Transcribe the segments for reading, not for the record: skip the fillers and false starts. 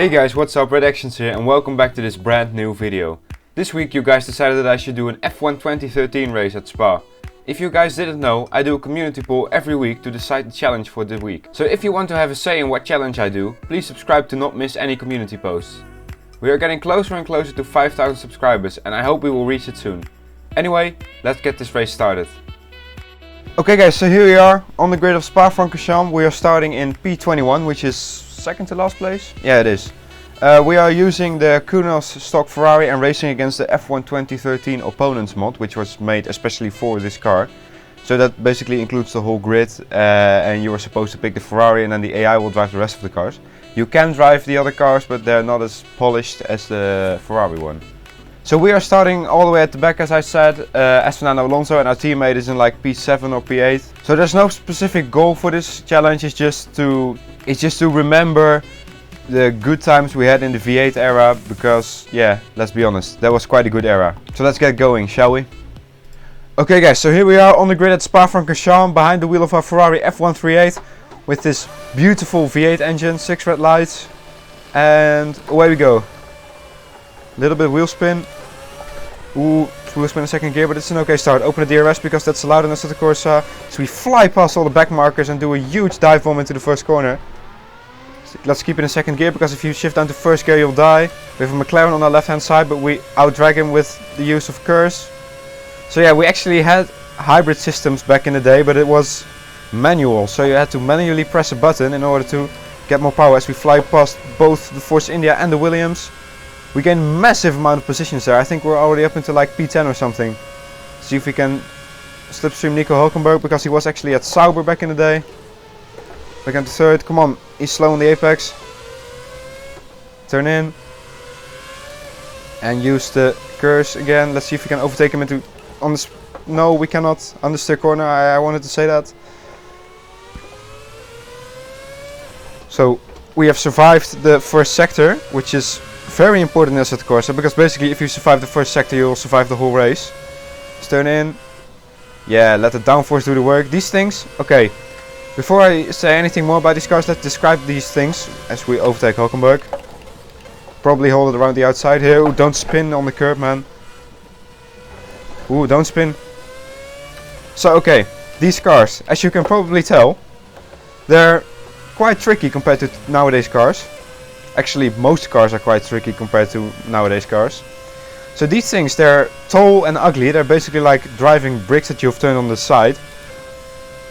Hey guys, what's up? RedExions here and welcome back to this brand new video. This week you guys decided that I should do an F1 2013 race at Spa. If you guys didn't know, I do a community poll every week to decide the challenge for the week. So if you want to have a say in what challenge I do, please subscribe to not miss any community posts. We are getting closer and closer to 5,000 subscribers and I hope we will reach it soon. Anyway, let's get this race started. Okay guys, so here we are on the grid of Spa-Francorchamps. We are starting in P21, which is second to last place. Yeah, it is. We are using the Cooldown stock Ferrari and racing against the F1 2013 opponents mod, which was made especially for this car. So that basically includes the whole grid, and you are supposed to pick the Ferrari and then the AI will drive the rest of the cars. You can drive the other cars, but they're not as polished as the Ferrari one. So we are starting all the way at the back, as I said. Fernando Alonso and our teammate is in like P7 or P8. So there's no specific goal for this challenge. It's just to remember the good times we had in the V8 era, because yeah, let's be honest, that was quite a good era. So let's get going, shall we? Okay guys, so here we are on the grid at Spa-Francorchamps, behind the wheel of our Ferrari F138 with this beautiful V8 engine, 6 red lights, and away we go. Little bit wheel spin. Ooh, wheel spin in second gear, but it's an okay start. Open the DRS because that's allowed in assetto corsa. So we fly past all the back markers and do a huge dive bomb into the first corner. Let's keep it in second gear because if you shift down to first gear you'll die. We have a McLaren on our left hand side, but we outdrag him with the use of curse. So yeah, we actually had hybrid systems back in the day, but it was manual. So you had to manually press a button in order to get more power as we fly past both the Force India and the Williams. We gain massive amount of positions there. I think we're already up into like P10 or something. See if we can slipstream Nico Hulkenberg because he was actually at Sauber back in the day. Back into third. Come on, he's slow on the apex. Turn in. And use the curse again. Let's see if we can overtake him into... on this. No, we cannot. Understeer corner, I wanted to say that. So, we have survived the first sector, which is very important in assetto corsa, because basically if you survive the first sector you will survive the whole race. Let's turn in. Yeah, let the downforce do the work. These things, okay. Before I say anything more about these cars, let's describe these things as we overtake Hulkenberg. Probably hold it around the outside here. Ooh, don't spin on the curb, man. Ooh, don't spin. So okay, these cars, as you can probably tell, they're quite tricky compared to nowadays cars. Actually, most cars are quite tricky compared to nowadays cars. So these things, they're tall and ugly. They're basically like driving bricks that you've turned on the side.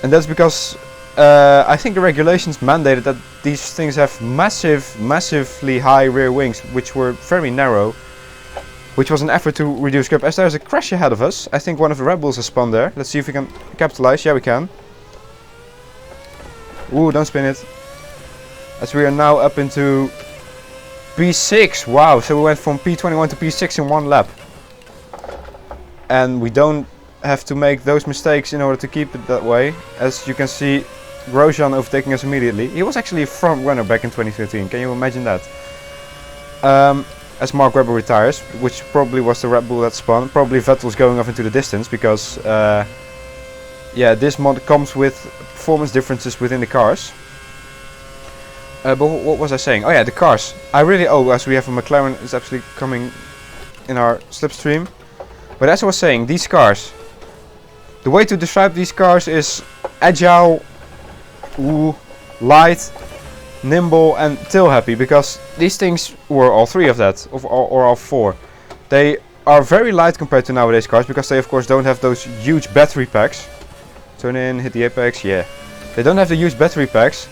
And that's because I think the regulations mandated that these things have massively high rear wings, which were very narrow. Which was an effort to reduce grip. As there's a crash ahead of us, I think one of the Red Bulls has spun there. Let's see if we can capitalize. Yeah, we can. Ooh, don't spin it. As we are now up into P6, wow, so we went from P21 to P6 in one lap. And we don't have to make those mistakes in order to keep it that way. As you can see, Grosjean overtaking us immediately. He was actually a front runner back in 2013, can you imagine that? As Mark Webber retires, which probably was the Red Bull that spun. Probably Vettel's going off into the distance because yeah, this mod comes with performance differences within the cars. But what was I saying? Oh yeah, the cars. As we have a McLaren is actually coming in our slipstream. But as I was saying, these cars. The way to describe these cars is agile, light, nimble and tail happy. Because these things were all three of that, or all four. They are very light compared to nowadays cars because they of course don't have those huge battery packs. Turn in, hit the apex, yeah. They don't have the huge battery packs.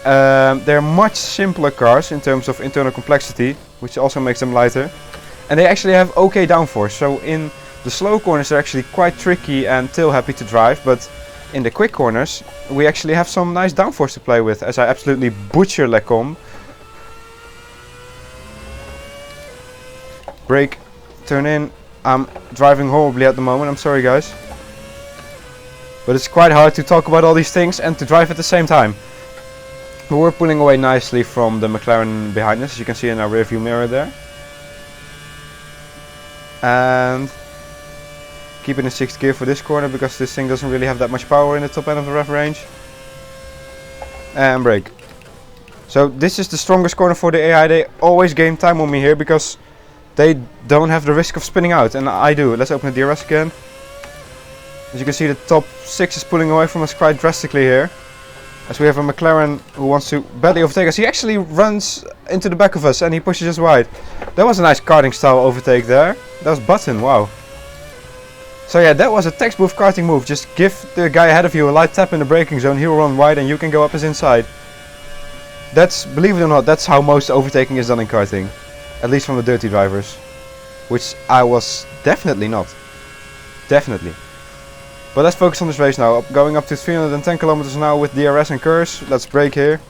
They're much simpler cars in terms of internal complexity, which also makes them lighter. And they actually have okay downforce, so in the slow corners they're actually quite tricky and tail happy to drive, but in the quick corners we actually have some nice downforce to play with, as I absolutely butcher Lecom. Brake, turn in. I'm driving horribly at the moment, I'm sorry guys. But it's quite hard to talk about all these things and to drive at the same time. But we're pulling away nicely from the McLaren behind us, as you can see in our rear view mirror there. And keep it in 6th gear for this corner because this thing doesn't really have that much power in the top end of the rev range. And brake. So this is the strongest corner for the AI. They always gain time on me here because they don't have the risk of spinning out, and I do. Let's open the DRS again. As you can see, the top 6 is pulling away from us quite drastically here. As we have a McLaren who wants to badly overtake us. He actually runs into the back of us and he pushes us wide. That was a nice karting style overtake there. That was button, wow. So yeah, that was a textbook karting move. Just give the guy ahead of you a light tap in the braking zone, he'll run wide and you can go up his inside. That's, believe it or not, that's how most overtaking is done in karting. At least from the dirty drivers. Which I was definitely not. Definitely. But let's focus on this race now. Going up to 310 kilometers now with DRS and curse. Let's brake here.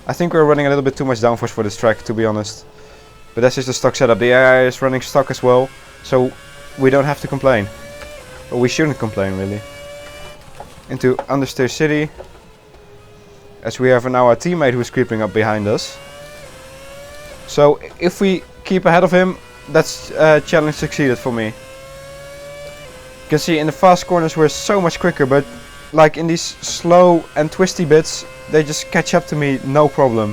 I think we're running a little bit too much downforce for this track, to be honest. But that's just the stock setup. The AI is running stock as well, so we don't have to complain. But we shouldn't complain, really. Into Understeer City. As we have now our teammate who is creeping up behind us. So if we keep ahead of him, that's challenge succeeded for me. You can see in the fast corners we're so much quicker, but like in these slow and twisty bits, they just catch up to me, no problem.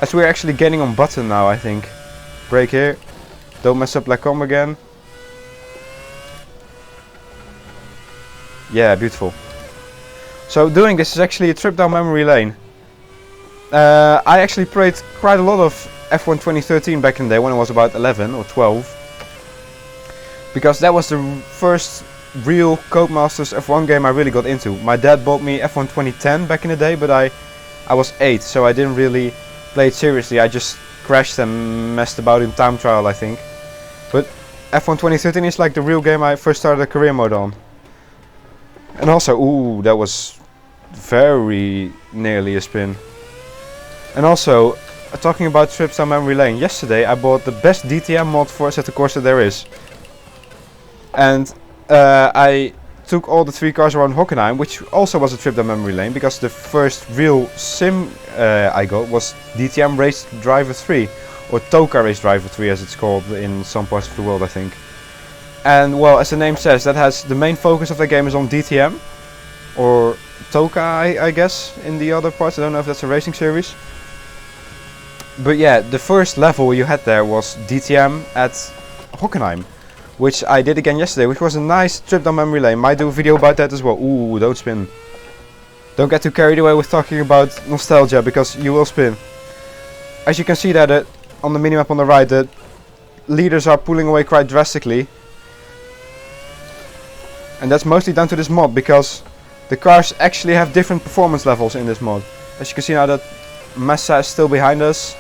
As we're actually getting on button now, I think. Brake here. Don't mess up Lacombe again. Yeah, beautiful. So doing this is actually a trip down memory lane. I actually played quite a lot of F1 2013 back in the day when I was about 11 or 12. Because that was the first real Codemasters F1 game I really got into. My dad bought me F1 2010 back in the day, but I was 8, so I didn't really play it seriously. I just crashed and messed about in time trial, I think. But F1 2013 is like the real game I first started a career mode on. And also, ooh, that was very nearly a spin. And also, talking about trips down memory lane, yesterday I bought the best DTM mod for Assetto Corsa there is. And I took all the 3 cars around Hockenheim, which also was a trip down memory lane, because the first real sim I got was DTM Race Driver 3, or Toka Race Driver 3 as it's called in some parts of the world, I think. And well, as the name says, that has the main focus of the game is on DTM, or Toka I guess in the other parts. I don't know if that's a racing series. But yeah, the first level you had there was DTM at Hockenheim, which I did again yesterday, which was a nice trip down memory lane. Might do a video about that as well. Ooh, don't spin. Don't get too carried away with talking about nostalgia, because you will spin. As you can see there, on the minimap on the right, the leaders are pulling away quite drastically. And that's mostly down to this mod, because the cars actually have different performance levels in this mod. As you can see now that Massa is still behind us.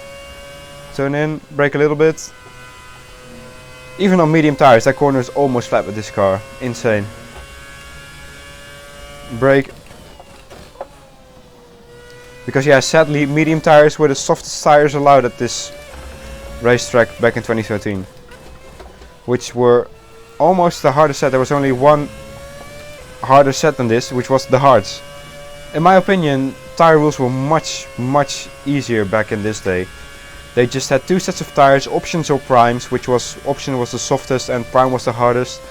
Turn in, brake a little bit. Even on medium tires, that corner is almost flat with this car. Insane. Brake. Because yeah, sadly, medium tires were the softest tires allowed at this racetrack back in 2013. Which were almost the hardest set. There was only one harder set than this, which was the hards. In my opinion, tire rules were much easier back in this day. They just had 2 sets of tires, options or primes, which was option was the softest and prime was the hardest.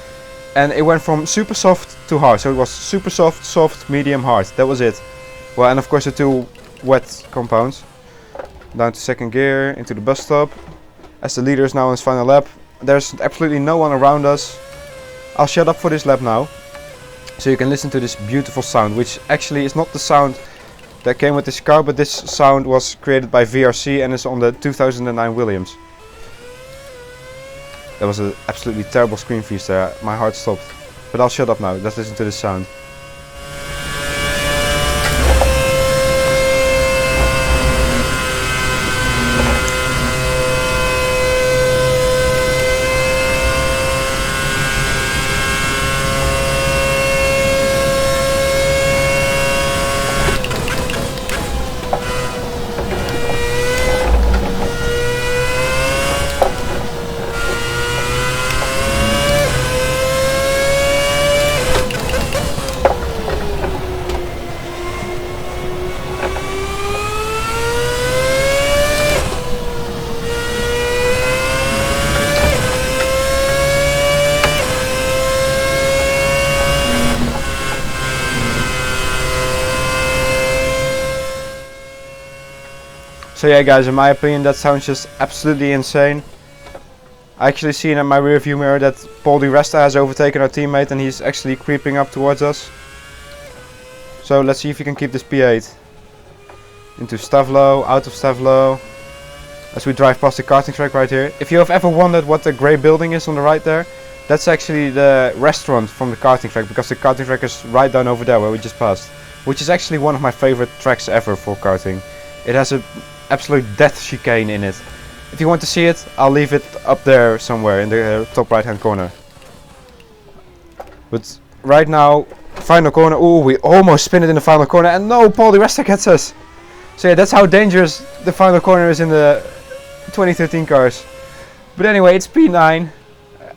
And it went from super soft to hard, so it was super soft, soft, medium, hard. That was it. Well, and of course the 2 wet compounds. Down to second gear, into the bus stop. As the leader is now on his final lap. There's absolutely no one around us. I'll shut up for this lap now, so you can listen to this beautiful sound, which actually is not the sound that came with this car, but this sound was created by VRC and is on the 2009 Williams. That was an absolutely terrible screen freeze there, my heart stopped. But I'll shut up now, let's listen to this sound. So yeah guys, in my opinion that sounds just absolutely insane. I actually seen in my rear view mirror that Paul Di Resta has overtaken our teammate and he's actually creeping up towards us. So let's see if he can keep this P8. Into Stavlo, out of Stavlo. As we drive past the karting track right here. If you have ever wondered what the grey building is on the right there, that's actually the restaurant from the karting track, because the karting track is right down over there where we just passed. Which is actually one of my favorite tracks ever for karting. It has an absolute death chicane in it. If you want to see it, I'll leave it up there somewhere in the top right hand corner. But right now, final corner. Oh, we almost spin it in the final corner and no, Paul Di Resta gets us. So yeah, that's how dangerous the final corner is in the 2013 cars. But anyway, it's P9.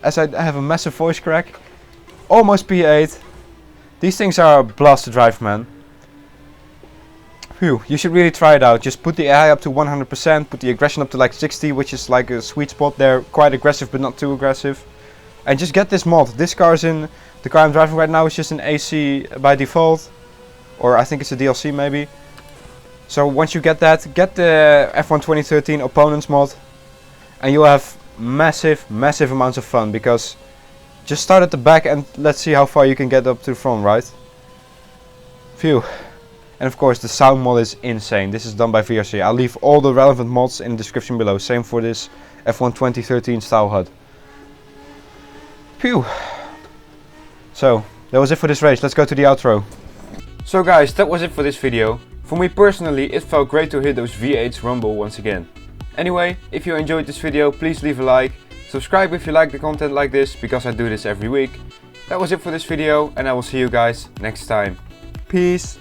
As I have a massive voice crack. Almost P8. These things are a blast to drive, man. Phew, you should really try it out. Just put the AI up to 100%, put the aggression up to like 60, which is like a sweet spot. They're quite aggressive but not too aggressive. And just get this mod. This car is in, the car I'm driving right now is just an AC by default. Or I think it's a DLC maybe. So once you get that, get the F1 2013 opponents mod. And you'll have massive amounts of fun, because just start at the back and let's see how far you can get up to the front, right? Phew. And of course the sound mod is insane. This is done by VRC. I'll leave all the relevant mods in the description below. Same for this F1 2013 style HUD. Phew. So that was it for this race. Let's go to the outro. So guys, that was it for this video. For me personally, it felt great to hear those V8s rumble once again. Anyway, if you enjoyed this video, please leave a like. Subscribe if you like the content like this, because I do this every week. That was it for this video, and I will see you guys next time. Peace.